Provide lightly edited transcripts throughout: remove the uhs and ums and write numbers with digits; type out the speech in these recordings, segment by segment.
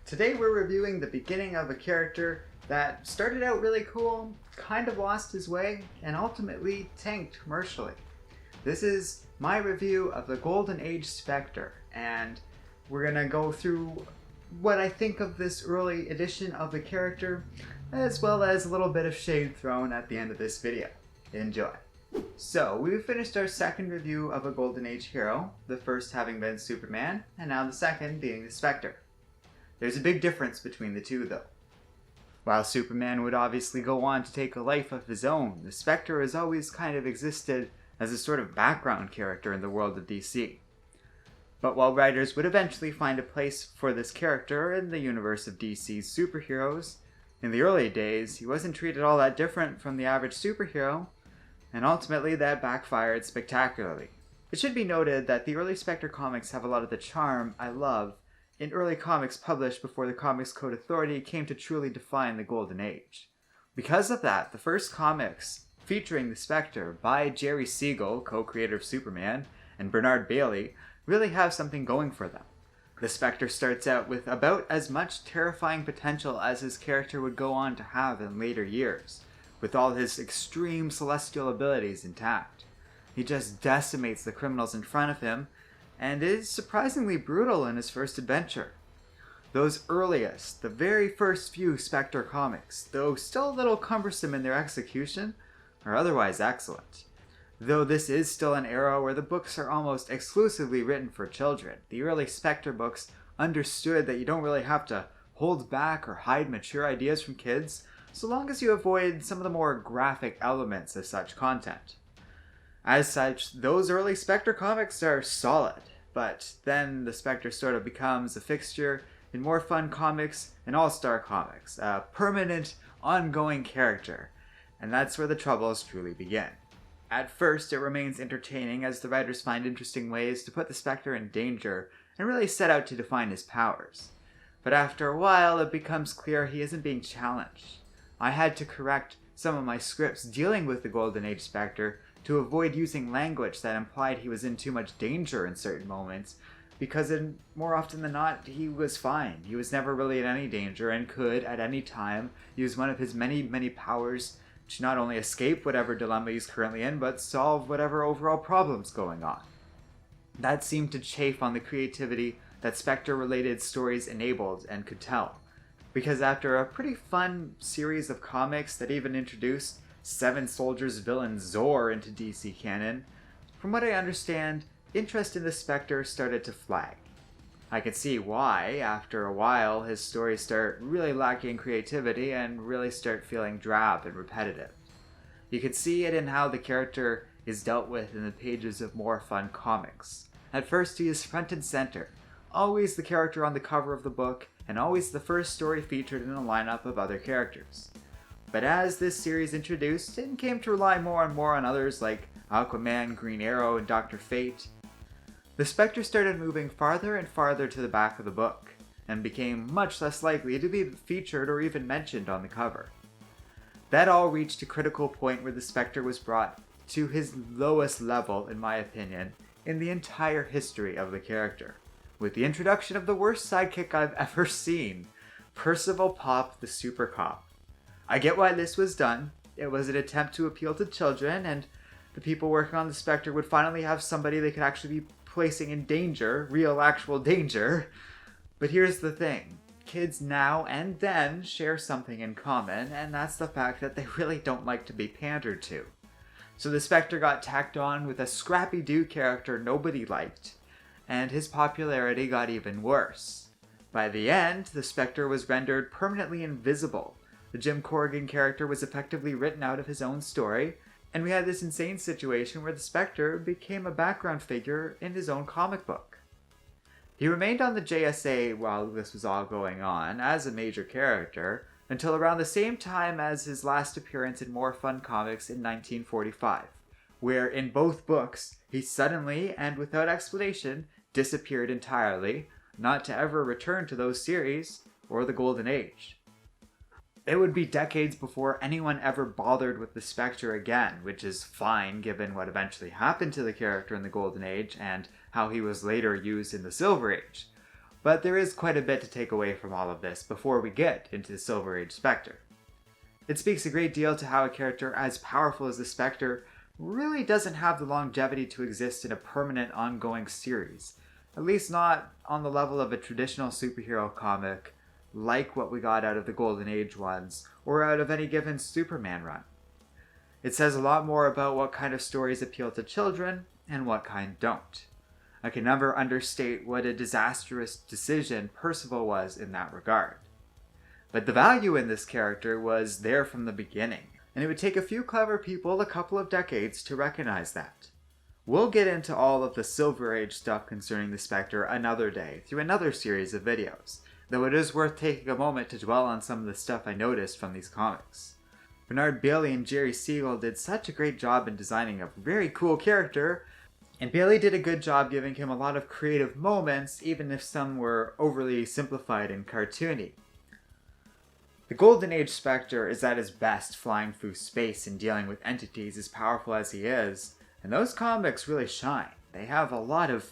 Today we're reviewing the beginning of a character that started out really cool, kind of lost his way, and ultimately tanked commercially. This is my review of the Golden Age Spectre, and we're gonna go through what I think of this early edition of the character, as well as a little bit of shade thrown at the end of this video. Enjoy. So, we've finished our second review of a Golden Age hero, the first having been Superman, and now the second being the Spectre. There's a big difference between the two, though. While Superman would obviously go on to take a life of his own, the Spectre has always kind of existed as a sort of background character in the world of DC. But while writers would eventually find a place for this character in the universe of DC's superheroes, in the early days he wasn't treated all that different from the average superhero, and ultimately that backfired spectacularly. It should be noted that the early Spectre comics have a lot of the charm I love in early comics published before the Comics Code Authority came to truly define the Golden Age. Because of that, the first comics featuring the Spectre by Jerry Siegel, co-creator of Superman, and Bernard Baily really have something going for them. The Spectre starts out with about as much terrifying potential as his character would go on to have in later years, with all his extreme celestial abilities intact. He just decimates the criminals in front of him, and is surprisingly brutal in his first adventure. Those earliest, the very first few Spectre comics, though still a little cumbersome in their execution, are otherwise excellent. Though this is still an era where the books are almost exclusively written for children, the early Spectre books understood that you don't really have to hold back or hide mature ideas from kids, so long as you avoid some of the more graphic elements of such content. As such, those early Spectre comics are solid, but then the Spectre sort of becomes a fixture in more fun comics and all-star comics, a permanent, ongoing character, and that's where the troubles truly begin. At first, it remains entertaining as the writers find interesting ways to put the Spectre in danger and really set out to define his powers. But after a while, it becomes clear he isn't being challenged. I had to correct some of my scripts dealing with the Golden Age Spectre to avoid using language that implied he was in too much danger in certain moments, because more often than not, he was fine. He was never really in any danger and could, at any time, use one of his many powers to not only escape whatever dilemma he's currently in, but solve whatever overall problem's going on. That seemed to chafe on the creativity that Spectre-related stories enabled and could tell, because after a pretty fun series of comics that even introduced Seven Soldiers villain Zor into DC canon, from what I understand, interest in the Spectre started to flag. I could see why, after a while, his stories start really lacking creativity and really start feeling drab and repetitive. You could see it in how the character is dealt with in the pages of more fun comics. At first, he is front and center, always the character on the cover of the book, and always the first story featured in a lineup of other characters. But as this series introduced and came to rely more and more on others like Aquaman, Green Arrow, and Dr. Fate, the Spectre started moving farther and farther to the back of the book, and became much less likely to be featured or even mentioned on the cover. That all reached a critical point where the Spectre was brought to his lowest level, in my opinion, in the entire history of the character, with the introduction of the worst sidekick I've ever seen, Percival Popp the Super Cop. I get why this was done. It was an attempt to appeal to children, and the people working on the Spectre would finally have somebody they could actually be placing in danger, real actual danger. But here's the thing. Kids now and then share something in common, and that's the fact that they really don't like to be pandered to. So the Spectre got tacked on with a scrappy-do character nobody liked, and his popularity got even worse. By the end, the Spectre was rendered permanently invisible. The Jim Corrigan character was effectively written out of his own story, and we had this insane situation where the Spectre became a background figure in his own comic book. He remained on the JSA while this was all going on, as a major character, until around the same time as his last appearance in More Fun Comics in 1945, where in both books, he suddenly, and without explanation, disappeared entirely, not to ever return to those series, or the Golden Age. It would be decades before anyone ever bothered with the Spectre again, which is fine given what eventually happened to the character in the Golden Age and how he was later used in the Silver Age. but there is quite a bit to take away from all of this before we get into the Silver Age Spectre. It speaks a great deal to how a character as powerful as the Spectre really doesn't have the longevity to exist in a permanent ongoing series, at least not on the level of a traditional superhero comic like what we got out of the Golden Age ones, or out of any given Superman run. It says a lot more about what kind of stories appeal to children and what kind don't. I can never understate what a disastrous decision Percival was in that regard. But the value in this character was there from the beginning, and it would take a few clever people a couple of decades to recognize that. We'll get into all of the Silver Age stuff concerning the Spectre another day through another series of videos, though it is worth taking a moment to dwell on some of the stuff I noticed from these comics. Bernard Baily and Jerry Siegel did such a great job in designing a very cool character, and Baily did a good job giving him a lot of creative moments, even if some were overly simplified and cartoony. The Golden Age Spectre is at his best flying through space and dealing with entities as powerful as he is, and those comics really shine. They have a lot of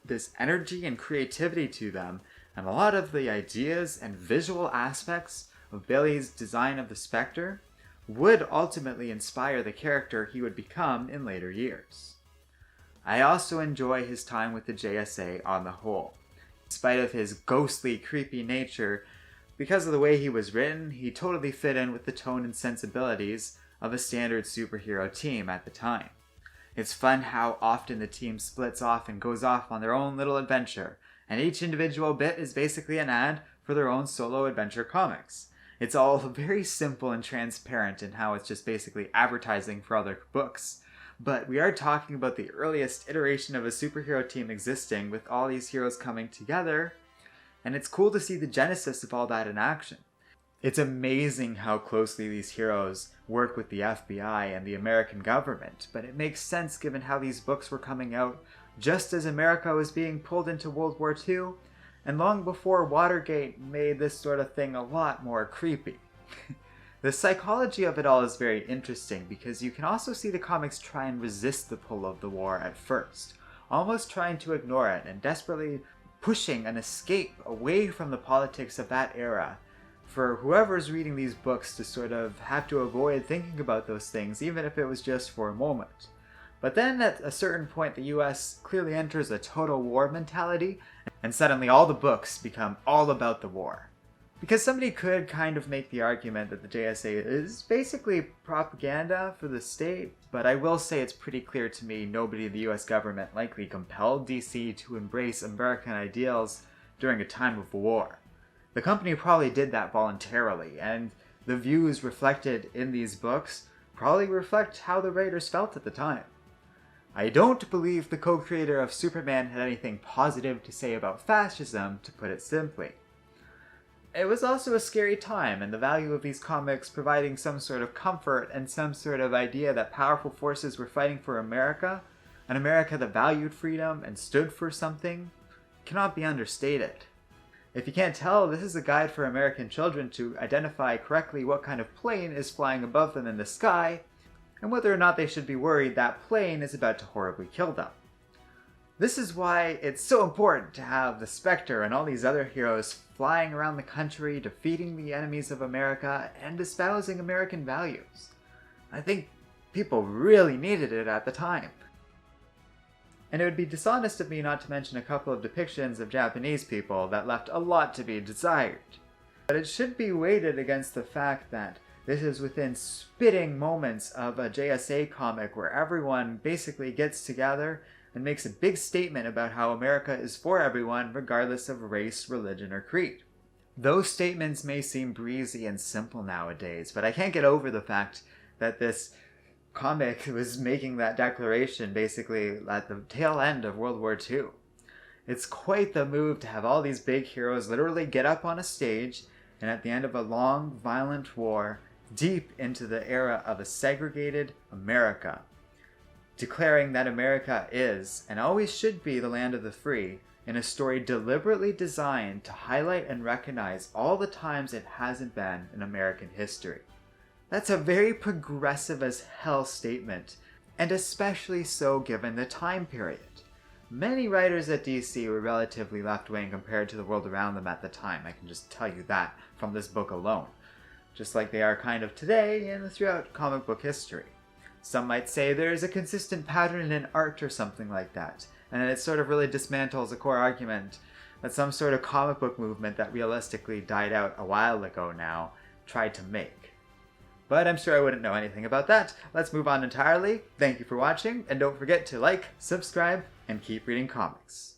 this energy and creativity to them, and a lot of the ideas and visual aspects of Baily's design of the Spectre would ultimately inspire the character he would become in later years. I also enjoy his time with the JSA on the whole. In spite of his ghostly, creepy nature, because of the way he was written, he totally fit in with the tone and sensibilities of a standard superhero team at the time. It's fun how often the team splits off and goes off on their own little adventure, and each individual bit is basically an ad for their own solo adventure comics. It's all very simple and transparent in how it's just basically advertising for other books. But we are talking about the earliest iteration of a superhero team existing, with all these heroes coming together, and it's cool to see the genesis of all that in action. It's amazing how closely these heroes work with the FBI and the American government, but it makes sense given how these books were coming out just as America was being pulled into World War II, and long before Watergate made this sort of thing a lot more creepy. The psychology of it all is very interesting because you can also see the comics try and resist the pull of the war at first, almost trying to ignore it and desperately pushing an escape away from the politics of that era for whoever's reading these books to sort of have to avoid thinking about those things, even if it was just for a moment. But then at a certain point the US clearly enters a total war mentality, and suddenly all the books become all about the war. Because somebody could kind of make the argument that the JSA is basically propaganda for the state, but I will say it's pretty clear to me nobody in the US government likely compelled DC to embrace American ideals during a time of war. The company probably did that voluntarily, and the views reflected in these books probably reflect how the writers felt at the time. I don't believe the co-creator of Superman had anything positive to say about fascism, to put it simply. It was also a scary time, and the value of these comics providing some sort of comfort and some sort of idea that powerful forces were fighting for America, an America that valued freedom and stood for something, cannot be understated. If you can't tell, this is a guide for American children to identify correctly what kind of plane is flying above them in the sky, and whether or not they should be worried that plane is about to horribly kill them. This is why it's so important to have the Spectre and all these other heroes flying around the country, defeating the enemies of America, and espousing American values. I think people really needed it at the time. And it would be dishonest of me not to mention a couple of depictions of Japanese people that left a lot to be desired. But it should be weighted against the fact that this is within spitting moments of a JSA comic where everyone basically gets together and makes a big statement about how America is for everyone regardless of race, religion, or creed. Those statements may seem breezy and simple nowadays, but I can't get over the fact that this comic was making that declaration basically at the tail end of World War II. It's quite the move to have all these big heroes literally get up on a stage and at the end of a long, violent war, deep into the era of a segregated America, declaring that America is, and always should be, the land of the free, in a story deliberately designed to highlight and recognize all the times it hasn't been in American history. That's a very progressive as hell statement, and especially so given the time period. Many writers at DC were relatively left-wing compared to the world around them at the time. I can just tell you that from this book alone. Just like they are kind of today and throughout comic book history. Some might say there is a consistent pattern in art or something like that, and it sort of really dismantles a core argument that some sort of comic book movement that realistically died out a while ago now tried to make. But I'm sure I wouldn't know anything about that. Let's move on entirely. Thank you for watching, and don't forget to like, subscribe, and keep reading comics.